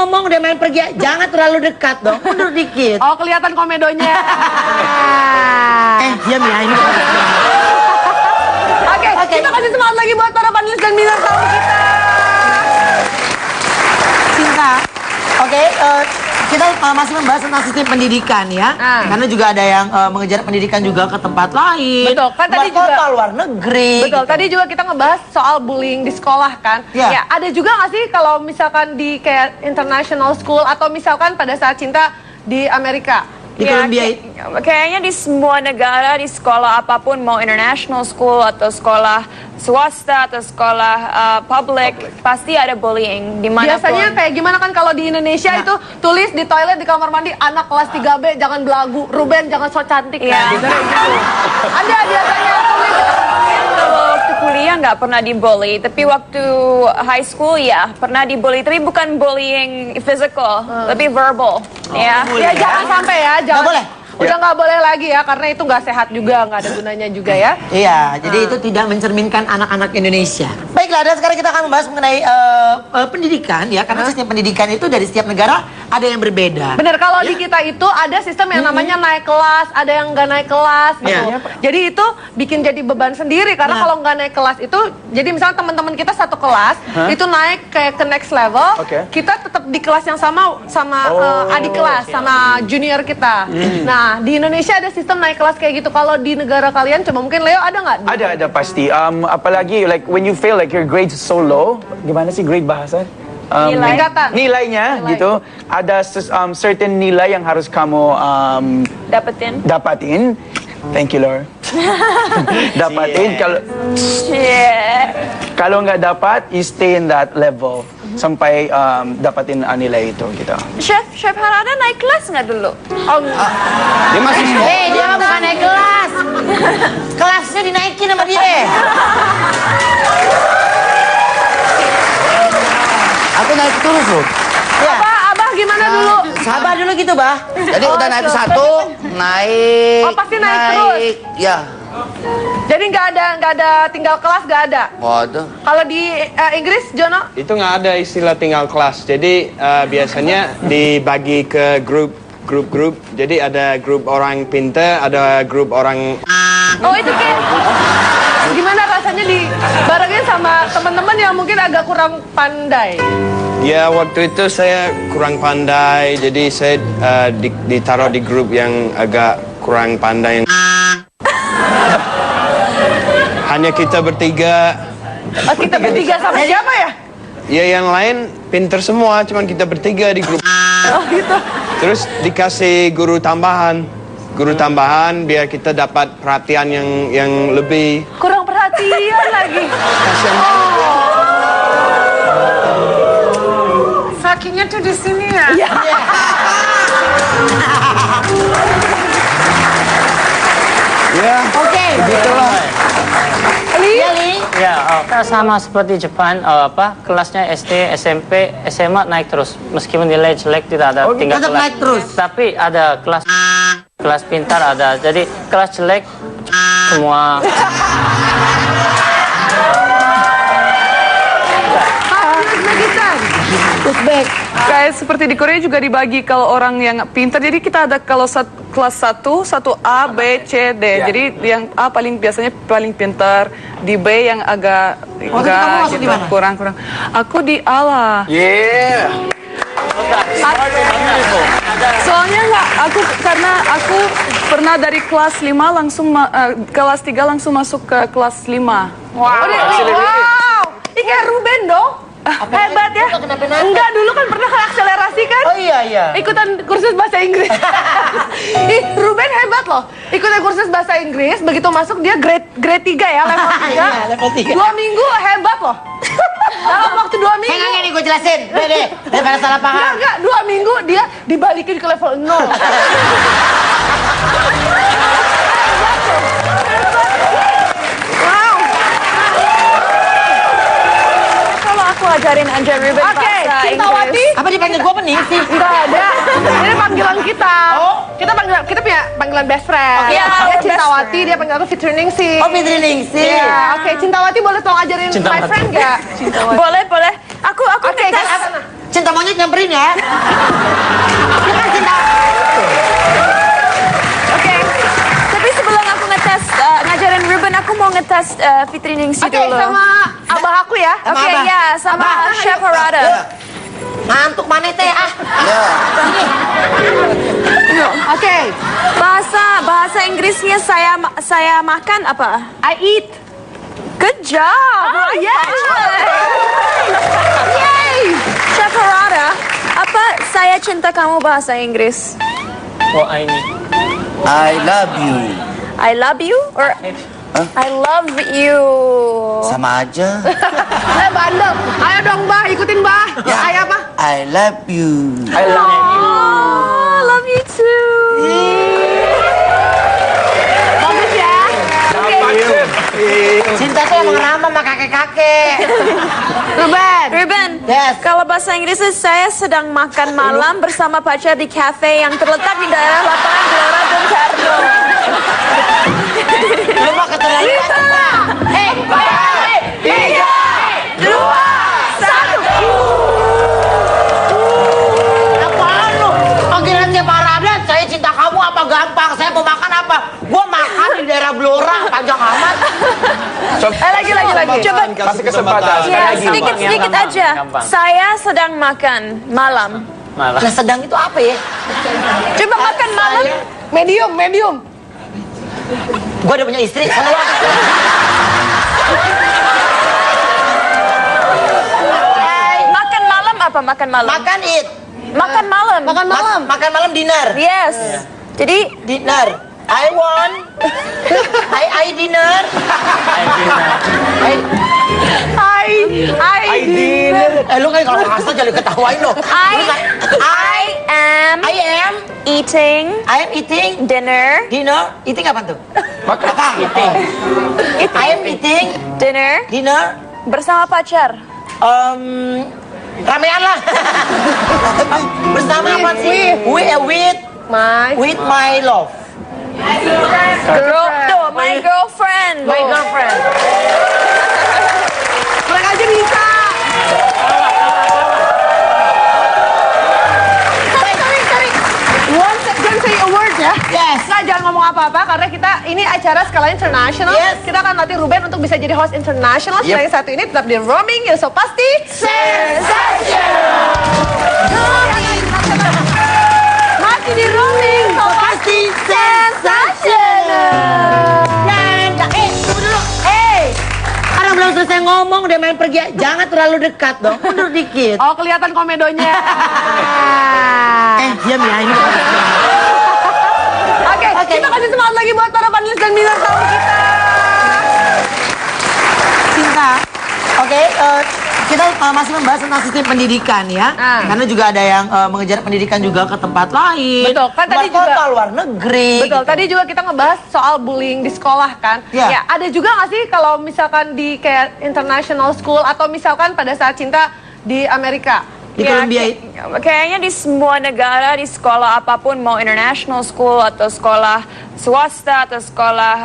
ngomong dia main pergi. Jangan terlalu dekat dong. Mundur dikit. Oh, kelihatan komedonya. Diam ya ini. Oke, kita kasih semangat lagi buat para panelis dan bintang tamu kita. Cinta. Oke, kita masih membahas tentang sistem pendidikan ya. Karena juga ada yang mengejar pendidikan juga ke tempat lain. Betul, kan tadi luar kota, juga luar negeri. Betul, gitu. Tadi juga kita ngebahas soal bullying di sekolah kan. Ya, ada juga nggak sih kalau misalkan di kayak international school atau misalkan pada saat Cinta di Amerika? Di Columbia. Kayaknya di semua negara, di sekolah apapun, mau international school atau sekolah swasta atau sekolah public, pasti ada bullying dimanapun. Biasanya kayak gimana kan kalau di Indonesia itu tulis di toilet di kamar mandi, anak kelas 3B jangan belagu, Ruben jangan so cantik. Ya. Gitu. Ada biasanya tulis di kamar mandi. Waktu kuliah nggak pernah dibully, tapi waktu high school ya pernah dibully, tapi bukan bullying physical, lebih verbal. Ya Jangan sampai ya, jangan. Nggak boleh. Udah nggak boleh lagi ya, karena itu nggak sehat juga, nggak ada gunanya juga ya. Iya, jadi itu tidak mencerminkan anak-anak Indonesia. Baiklah, dan sekarang kita akan membahas mengenai pendidikan ya, karena sistem pendidikan itu dari setiap negara ada yang berbeda. Bener, kalau di kita itu ada sistem yang namanya naik kelas, ada yang nggak naik kelas gitu. Jadi itu bikin jadi beban sendiri, karena kalau nggak naik kelas itu, jadi misalnya teman-teman kita satu kelas, itu naik kayak ke next level, kita tetap di kelas yang sama adik kelas, sama junior kita. Nah, di Indonesia ada sistem naik kelas kayak gitu. Kalau di negara kalian, coba mungkin Leo ada nggak? Ada pasti. Apalagi like when you feel like your grades so low, gimana sih grade bahasa? Nilainya gitu. Ada certain nilai yang harus kamu dapatin. Thank you, Lord. Dapatin kalau nggak dapat, you stay in that level sampai dapatin nilai itu gitu. Chef Harada naik kelas nggak dulu? Dia masih Dia mah bukan naik kelas. Kelasnya dinaikin sama dia. Aku naik terus loh. Ya. Abah gimana dulu? Sabar dulu gitu, Bah. Jadi udah naik satu, naik. Oh, pasti naik terus. Ya. Jadi nggak ada tinggal kelas, nggak ada. Waduh. Kalau di Inggris, Jono? Itu nggak ada istilah tinggal kelas. Jadi biasanya dibagi ke grup. Jadi ada grup orang pintar, ada grup orang. Oh, itu kayak gimana rasanya dibarengin sama teman-teman yang mungkin agak kurang pandai? Ya waktu itu saya kurang pandai, jadi saya ditaruh di grup yang agak kurang pandai. Hanya kita bertiga. Kita bertiga sama siapa ya? Ya yang lain pinter semua, cuman kita bertiga di grup. Oh gitu. Terus dikasih guru tambahan biar kita dapat perhatian yang lebih. Kurang perhatian lagi. Sakinya tuh di sini ya. Ya. Oke. Begitulah. Ya, sama seperti Jepang, kelasnya SD, SMP, SMA naik terus. Meskipun nilai jelek tidak ada tinggal tetap kelas. naik terus. Tapi ada kelas pintar ada. Jadi kelas jelek semua. Uzbek. Kayak seperti di Korea juga dibagi kalau orang yang pintar. Jadi kita ada kalau kelas 1 A, B, C, D. Jadi yang A biasanya paling pintar, di B yang agak gitu, kurang. Aku di A lah. Soalnya karena aku pernah dari kelas 5 langsung kelas 3 langsung masuk ke kelas 5. Wow. Ini kayak Ruben dong. Hebat ya. Enggak, dulu kan pernah akselerasi kan? Oh iya. Ikutan kursus bahasa Inggris. Ruben hebat loh. Ikutan kursus bahasa Inggris, begitu masuk dia grade 3 ya, level 3. Iya, level 3. 2 minggu hebat loh. Dalam waktu 2 minggu. Enggak nih gue jelasin. Deh. Daripada salah paham. Enggak, 2 minggu dia dibalikin ke level 0. Aku ajarin Anja Ruben bahasa Cintawati. Inggris. Apa dipanggil gue peningsih? Enggak ada. Ini panggilan kita. Kita punya panggilan best friend. Iya, dia best Cintawati, friend. dia panggil aku Fitri Ningsih. Oh, Fitri Ningsih. Iya, oke. Cintawati boleh tolong ajarin my friend nggak? Boleh. Aku Oke, minta Cinta monyet nyamperin ya. Dia kan cinta. Oke. Tapi sebelum aku ngetes ngajarin Ruben, aku mau ngetes Fitri Ningsi Oke, dulu. sama abah aku ya. Sama Oke, Abah. ya, sama Abah. Chef Harada. Ngantuk mana teh ah. Oke. Bahasa Inggrisnya saya makan apa? I eat. Good job. Oh, yes. Yay. Chef Harada, apa saya cinta kamu bahasa Inggris? Oh, I need. I love you. I love you or I love you. Sama aja. Bandel. Ayo dong, Bah, ikutin Bah. Ya. Kayak apa? I love you. I love you. Oh, love you too. Bagus ya. Cinta tuh emang ramah sama kakek-kakek. Ruben, Yes. kalau bahasa Inggrisnya saya sedang makan malam bersama pacar di cafe yang terletak di daerah lapangan Gelora Bung Karno. Lu mah keterlaluan. Hei, 3, 2, 1. Apaan lu? Panggilan tiap Harada, saya cinta kamu apa gampang? Saya mau makan apa? Gua makan di daerah Blora, panjang amat. Lagi. Coba. Kasih kesempatan. Sekali Ya, lagi. sedikit Gampang, aja. gampang. Saya sedang makan malam. Malah. Lah sedang itu apa ya? Coba makan malam. Medium. Gua udah punya istri, sana lu. Makan malam apa makan malam? Makan it. Makan malam. Makan malam dinner. Yes. Jadi Dinner. I want. I dinner. I dinner. Lu kayak kalau ngasal jangan ketawain lo. I am I am eating eating dinner. Eating apa tuh? Makan. Eating. I am eating Dinner dinner. bersama pacar. Ramean lah. Bersama apa sih? With my love. My girlfriend. My girlfriend. Mereka aja bisa. Sorry. Don't say a word ya. Yes. Nah, jangan ngomong apa-apa karena kita ini acara skala internasional. Yes. Kita akan latih Ruben untuk bisa jadi host internasional. Yep. Selain satu ini tetap di roaming, ya so pasti masih di roaming, so pasti sensational. Tunggu dulu. Karena belum selesai ngomong dia main pergi. Jangan terlalu dekat dong. Mundur dikit. Oh, kelihatan komedonya. Diam ya ini. Oke, kita kasih semangat lagi buat para panelis dan bintang tamu kita. Cinta. Oke, kita masih membahas tentang sistem pendidikan ya. Karena juga ada yang mengejar pendidikan juga ke tempat lain. Betul, kan tadi luar kota, juga- luar negeri. Betul, tadi juga kita ngebahas soal bullying di sekolah kan. Iya. Ya, ada juga nggak sih kalau misalkan di kayak international school atau misalkan pada saat Cinta di Amerika? Di Ya, Columbia kayaknya di semua negara, di sekolah apapun, mau international school atau sekolah swasta atau sekolah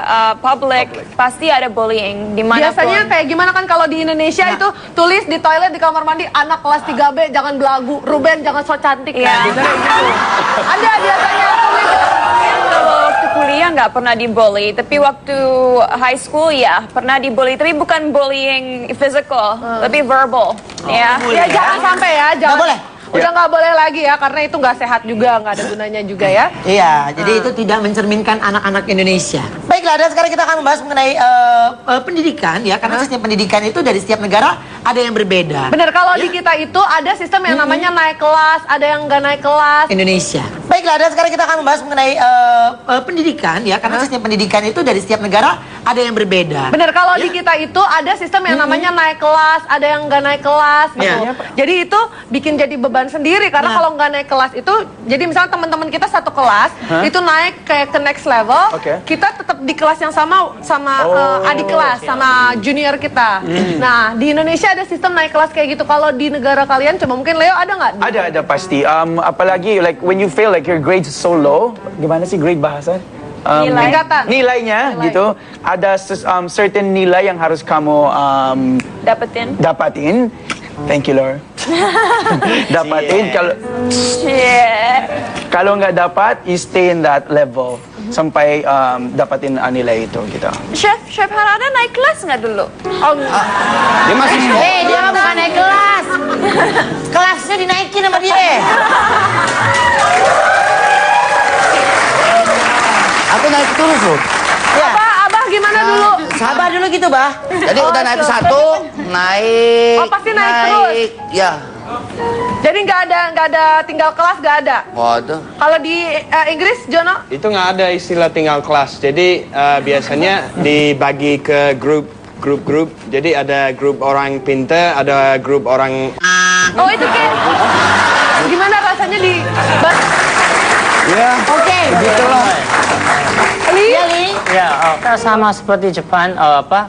public, pasti ada bullying dimanapun. Biasanya kayak gimana kan kalau di Indonesia itu tulis di toilet di kamar mandi anak kelas 3B jangan belagu, Ruben jangan so cantik Iya. kan. Biasanya gitu. Ada biasanya tulis. Kalau waktu kuliah nggak pernah dibully, tapi waktu high school ya pernah dibully, tapi bukan bullying physical, tapi verbal. Ya. Ya jangan sampai ya, jangan. boleh. Udah nggak boleh lagi ya karena itu nggak sehat juga, nggak ada gunanya juga ya. Iya, jadi itu tidak mencerminkan anak-anak Indonesia. Baiklah, dan sekarang kita akan membahas mengenai pendidikan ya, karena sistem pendidikan itu dari setiap negara ada yang berbeda. Bener, kalau di kita itu ada sistem yang namanya naik kelas, ada yang nggak naik kelas. Indonesia. Baiklah, dan sekarang kita akan membahas mengenai pendidikan ya, karena sistem pendidikan itu dari setiap negara ada yang berbeda. Bener, kalau di kita itu ada sistem yang namanya naik kelas, ada yang nggak naik kelas gitu. Iya. Jadi itu bikin jadi beban sendiri karena Nah. kalau nggak naik kelas itu, jadi misalnya teman-teman kita satu kelas itu naik kayak ke next level, Oke. kita tetap di kelas yang sama adik kelas sama junior kita. Nah di Indonesia ada sistem naik kelas kayak gitu. Kalau di negara kalian, coba mungkin Leo ada nggak? Ada pasti. Apalagi like when you feel like your grades so low, gimana sih grade bahasa? Nilai. Tingkatan. Nilainya Nilai. gitu. Ada certain nilai yang harus kamu Dapetin. dapatin. Thank you, Lord. Dapatin. Kalau nggak dapat, you stay in that level sampai dapatin nilai itu gitu. Chef Harada naik kelas nggak dulu? Dia masih Dia mah bukan naik kelas. Kelasnya dinaikin sama dia. Aku naik terus loh. Ya. Abah gimana dulu? Sabar dulu gitu, Bah. Jadi udah naik satu, naik. Oh, pasti naik terus? Ya. Jadi nggak ada tinggal kelas, nggak ada. Waduh. Kalau di Inggris, Jono? itu nggak ada istilah tinggal kelas. Jadi biasanya dibagi ke grup. Jadi ada grup orang pintar, ada grup orang. Oh itu kayak gimana rasanya di Ya. Oke. Ya, sama seperti Jepang,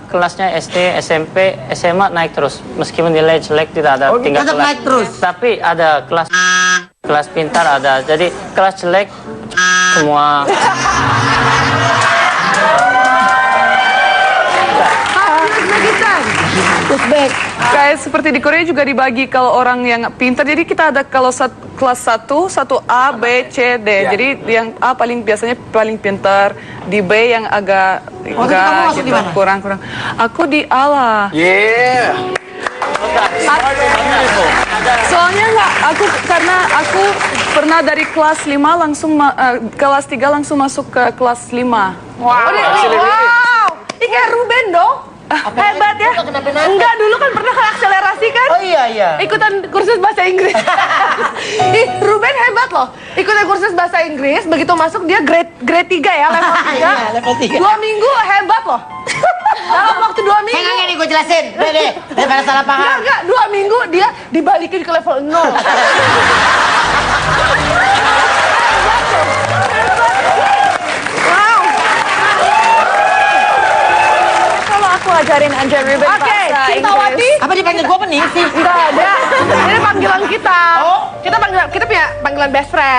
kelasnya SD, SMP, SMA naik terus. Meskipun nilai jelek tidak ada tinggal tetap kelas. naik terus. Tapi ada kelas pintar ada. Jadi kelas jelek semua. Uzbek. Kayak seperti di Korea juga dibagi kalau orang yang pintar. Jadi kita ada kalau kelas 1 A, B, C, D. Jadi yang A biasanya paling pintar, di B yang agak kamu masuk di mana? kurang. Aku di A lah. Yeah. Soalnya karena aku pernah dari kelas 5 langsung kelas 3 langsung masuk ke kelas 5. Wow. Ini kayak Ruben dong. Hebat ya. Enggak, dulu kan pernah ke akselerasi kan? Oh iya. Ikutan kursus bahasa Inggris. Ih, Ruben hebat loh. Ikutan kursus bahasa Inggris, begitu masuk dia grade 3 ya, level 3. Iya, level 3. 2 minggu hebat loh. Dalam waktu 2 minggu. Enggak nih gue jelasin. Deh. Daripada salah paham. Enggak, 2 minggu dia dibalikin ke level 0. Kalau aku ajarin Anja Ruben Oke, bahasa Cintawati. Inggris. Apa dipanggil gue apa nih sih? Enggak ada. Ini panggilan kita. Kita punya panggilan best friend.